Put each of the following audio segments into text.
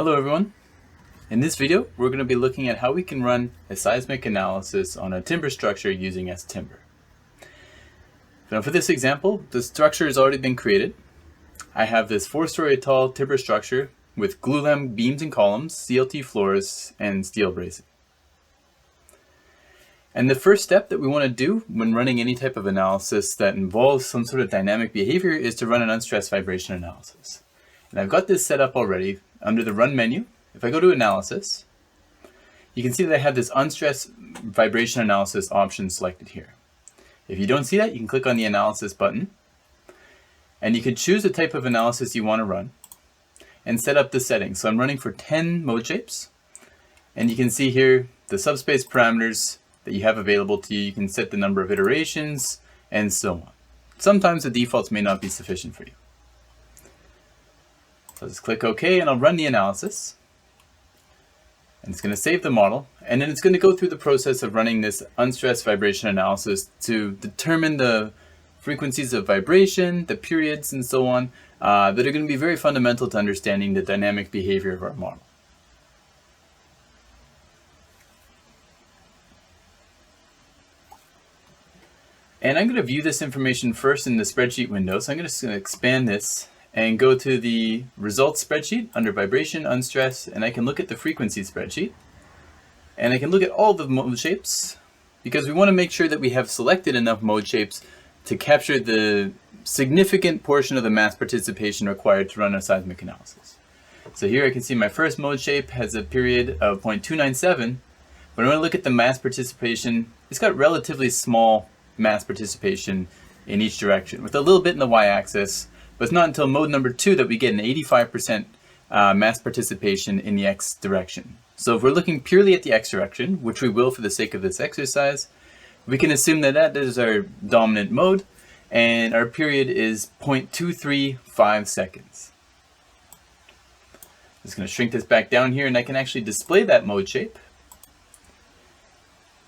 Hello everyone. In this video, we're going to be looking at how we can run a seismic analysis on a timber structure using timber. Now for this example, the structure has already been created. I have this 4-story tall timber structure with glulam beams and columns, CLT floors, and steel bracing. And the first step that we want to do when running any type of analysis that involves some sort of dynamic behavior is to run an unstressed vibration analysis. And I've got this set up already under the Run menu. If I go to Analysis, you can see that I have this Unstressed Vibration Analysis option selected here. If you don't see that, you can click on the Analysis button, and you can choose the type of analysis you want to run and set up the settings. So I'm running for 10 mode shapes, and you can see here the subspace parameters that you have available to you. You can set the number of iterations and so on. Sometimes the defaults may not be sufficient for you. So just click OK and I'll run the analysis. And it's going to save the model, and then it's going to go through the process of running this unstressed vibration analysis to determine the frequencies of vibration, the periods, and so on that are going to be very fundamental to understanding the dynamic behavior of our model. And I'm going to view this information first in the spreadsheet window, so I'm just going to expand this and go to the results spreadsheet under vibration, unstressed, and I can look at the frequency spreadsheet. And I can look at all the mode shapes because we want to make sure that we have selected enough mode shapes to capture the significant portion of the mass participation required to run a seismic analysis. So here I can see my first mode shape has a period of 0.297, but when I look at the mass participation, it's got relatively small mass participation in each direction with a little bit in the y-axis. But it's not until mode number 2 that we get an 85% mass participation in the x direction. So if we're looking purely at the x direction, which we will for the sake of this exercise, we can assume that that is our dominant mode, and our period is 0.235 seconds. I'm just going to shrink this back down here, and I can actually display that mode shape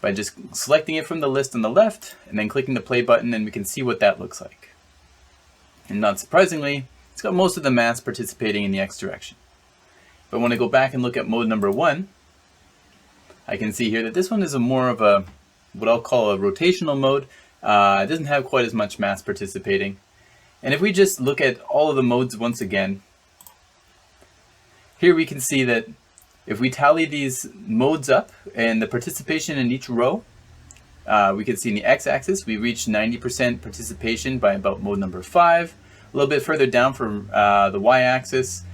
by just selecting it from the list on the left, and then clicking the play button, and we can see what that looks like. And not surprisingly, it's got most of the mass participating in the x direction. But when I go back and look at mode number 1, I can see here that this one is more of a, what I'll call a rotational mode. It doesn't have quite as much mass participating. And if we just look at all of the modes once again, here we can see that if we tally these modes up and the participation in each row, we can see in the x-axis we reach 90% participation by about mode number 5. A little bit further down for the y-axis.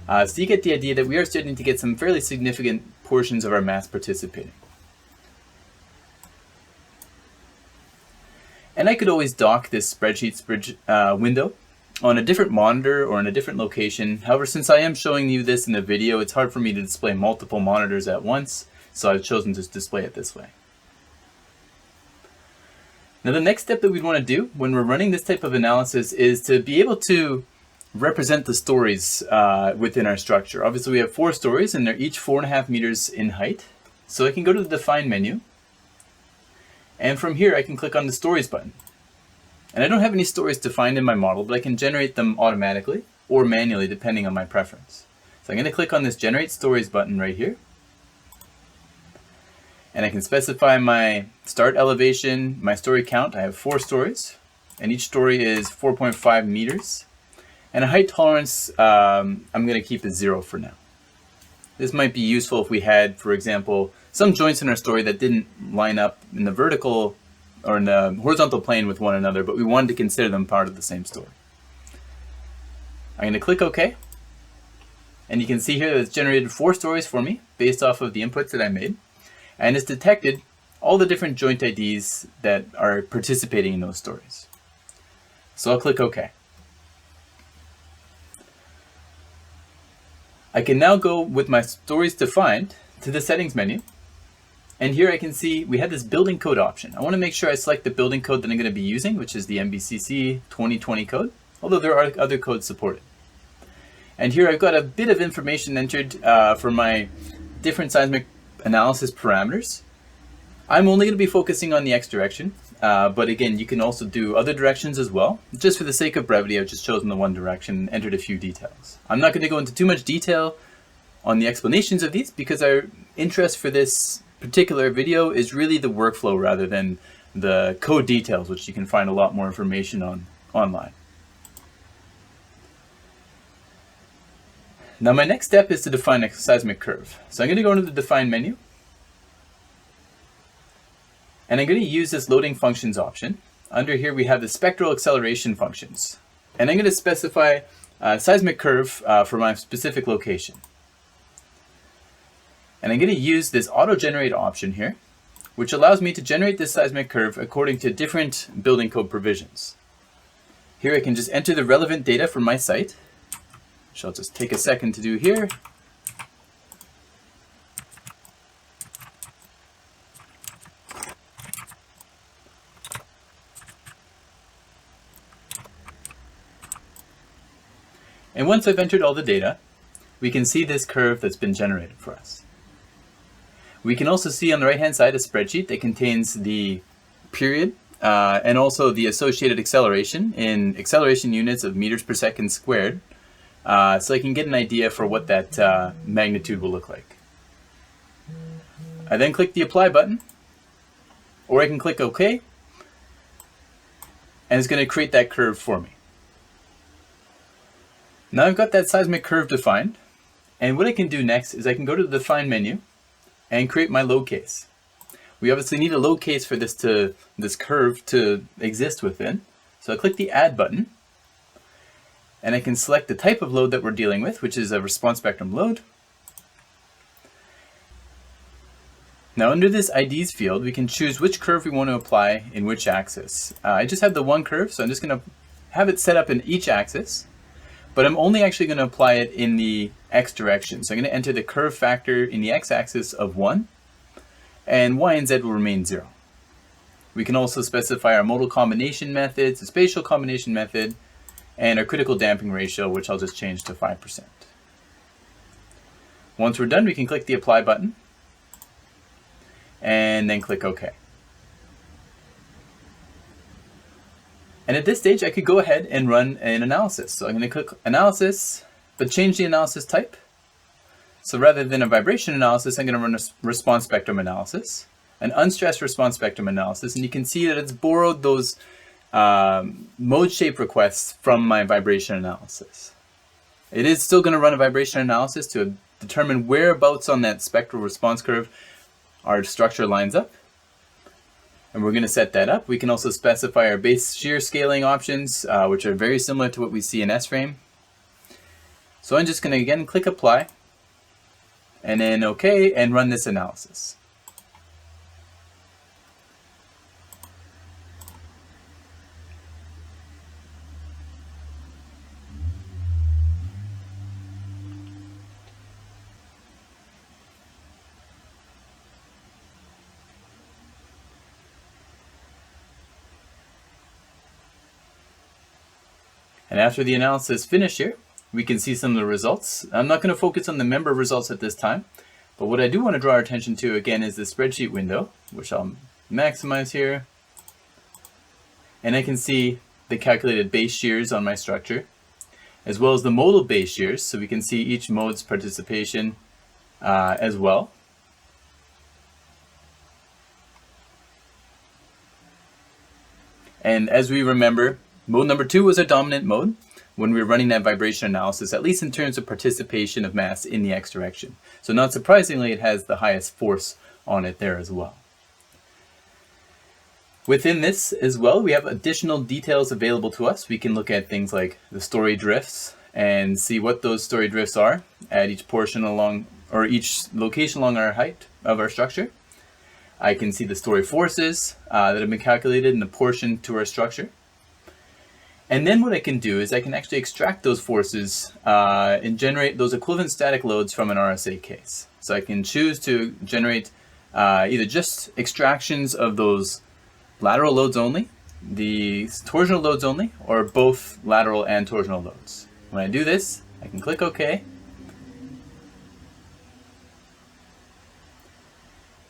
So you get the idea that we are starting to get some fairly significant portions of our mass participating. And I could always dock this spreadsheet window on a different monitor or in a different location. However, since I am showing you this in the video, it's hard for me to display multiple monitors at once, so I've chosen to display it this way. Now the next step that we'd want to do when we're running this type of analysis is to be able to represent the stories within our structure. Obviously we have 4 stories and they're each 4.5 meters in height. So I can go to the Define menu, and from here I can click on the Stories button. And I don't have any stories defined in my model, but I can generate them automatically or manually depending on my preference. So I'm going to click on this Generate Stories button right here. And I can specify my start elevation, my story count. I have 4 stories, and each story is 4.5 meters. And a height tolerance, I'm going to keep as 0 for now. This might be useful if we had, for example, some joints in our story that didn't line up in the vertical or in the horizontal plane with one another, but we wanted to consider them part of the same story. I'm going to click OK. And you can see here that it's generated 4 stories for me based off of the inputs that I made. And it's detected all the different joint IDs that are participating in those stories. So I'll click OK. I can now go with my stories defined to the settings menu. And here I can see we have this building code option. I want to make sure I select the building code that I'm going to be using, which is the MBCC 2020 code, although there are other codes supported. And here I've got a bit of information entered for my different seismic analysis parameters. I'm only going to be focusing on the x direction, but again, you can also do other directions as well. Just for the sake of brevity, I've just chosen the one direction and entered a few details. I'm not going to go into too much detail on the explanations of these because our interest for this particular video is really the workflow rather than the code details, which you can find a lot more information on online. Now my next step is to define a seismic curve. So I'm going to go into the define menu, and I'm going to use this loading functions option. Under here we have the spectral acceleration functions, and I'm going to specify a seismic curve for my specific location. And I'm going to use this auto generate option here, which allows me to generate this seismic curve according to different building code provisions. Here I can just enter the relevant data from my site, which I'll just take a second to do here. And once I've entered all the data, we can see this curve that's been generated for us. We can also see on the right-hand side a spreadsheet that contains the period and also the associated acceleration in acceleration units of meters per second squared, so I can get an idea for what that magnitude will look like. I then click the apply button, or I can click OK, and it's going to create that curve for me. Now I've got that seismic curve defined, and what I can do next is I can go to the define menu and create my load case. We obviously need a load case for this curve to exist within. So I click the add button, and I can select the type of load that we're dealing with, which is a response spectrum load. Now under this IDs field, we can choose which curve we want to apply in which axis. I just have the one curve, so I'm just going to have it set up in each axis. But I'm only actually going to apply it in the x direction. So I'm going to enter the curve factor in the x-axis of 1, and y and z will remain 0. We can also specify our modal combination methods, the spatial combination method, and our critical damping ratio, which I'll just change to 5%. Once we're done, we can click the apply button, and then click OK. And at this stage, I could go ahead and run an analysis. So I'm going to click analysis, but change the analysis type. So rather than a vibration analysis, I'm going to run a response spectrum analysis, an unstressed response spectrum analysis. And you can see that it's borrowed those mode shape requests from my vibration analysis. It is still going to run a vibration analysis to determine whereabouts on that spectral response curve our structure lines up. And we're going to set that up. We can also specify our base shear scaling options, which are very similar to what we see in S-frame. So I'm just going to again click apply, and then OK, and run this analysis. And after the analysis finished here, we can see some of the results. I'm not going to focus on the member results at this time, but what I do want to draw our attention to again is the spreadsheet window, which I'll maximize here. And I can see the calculated base shears on my structure, as well as the modal base shears, so we can see each mode's participation as well. And as we remember, mode number 2 was our dominant mode when we were running that vibration analysis, at least in terms of participation of mass in the x direction. So not surprisingly, it has the highest force on it there as well. Within this as well, we have additional details available to us. We can look at things like the story drifts and see what those story drifts are at each portion along, or each location along our height of our structure. I can see the story forces that have been calculated in the portion to our structure. And then what I can do is I can actually extract those forces and generate those equivalent static loads from an RSA case. So I can choose to generate either just extractions of those lateral loads only, the torsional loads only, or both lateral and torsional loads. When I do this, I can click OK.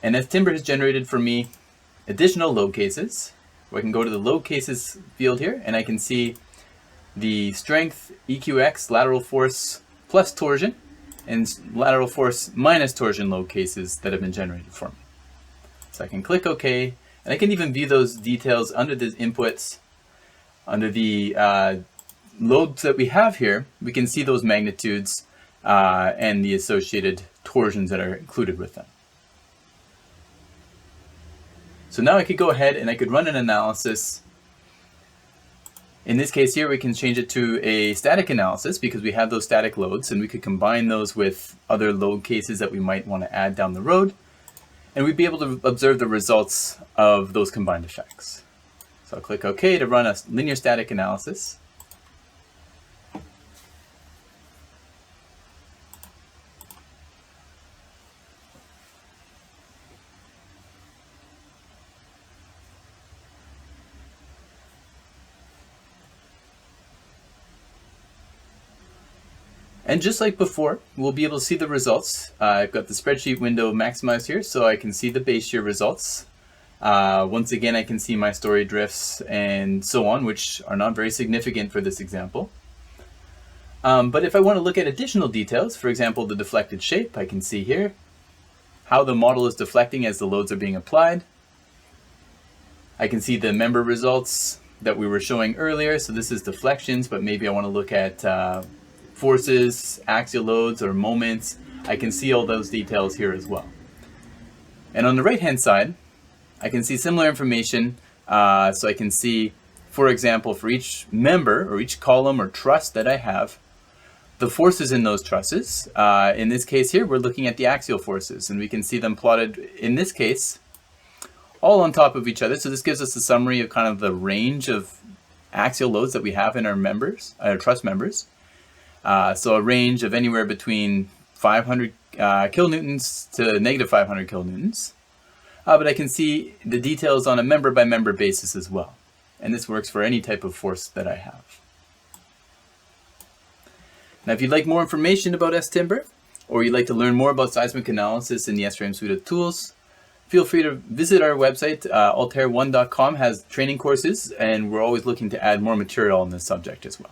And as Timber has generated for me additional load cases, where I can go to the load cases field here, and I can see the strength, EQX, lateral force, plus torsion, and lateral force minus torsion load cases that have been generated for me. So I can click OK, and I can even view those details under the inputs, under the loads that we have here. We can see those magnitudes and the associated torsions that are included with them. So now I could go ahead and I could run an analysis. In this case here, we can change it to a static analysis because we have those static loads, and we could combine those with other load cases that we might want to add down the road, and we'd be able to observe the results of those combined effects. So I'll click OK to run a linear static analysis. And just like before, we'll be able to see the results. I've got the spreadsheet window maximized here, so I can see the base year results. Once again, I can see my story drifts and so on, which are not very significant for this example. But if I want to look at additional details, for example, the deflected shape, I can see here how the model is deflecting as the loads are being applied. I can see the member results that we were showing earlier. So this is deflections, but maybe I want to look at forces, axial loads, or moments. I can see all those details here as well. And on the right hand side, I can see similar information. So I can see, for example, for each member or each column or truss that I have, the forces in those trusses. In this case here, we're looking at the axial forces, and we can see them plotted, in this case, all on top of each other. So this gives us a summary of kind of the range of axial loads that we have in our members, our truss members. So a range of anywhere between 500 kilonewtons to negative 500 kilonewtons. But I can see the details on a member by member basis as well. And this works for any type of force that I have. Now, if you'd like more information about S-Timber, or you'd like to learn more about seismic analysis in the SRAM suite of tools, feel free to visit our website. Altair1.com has training courses, and we're always looking to add more material on this subject as well.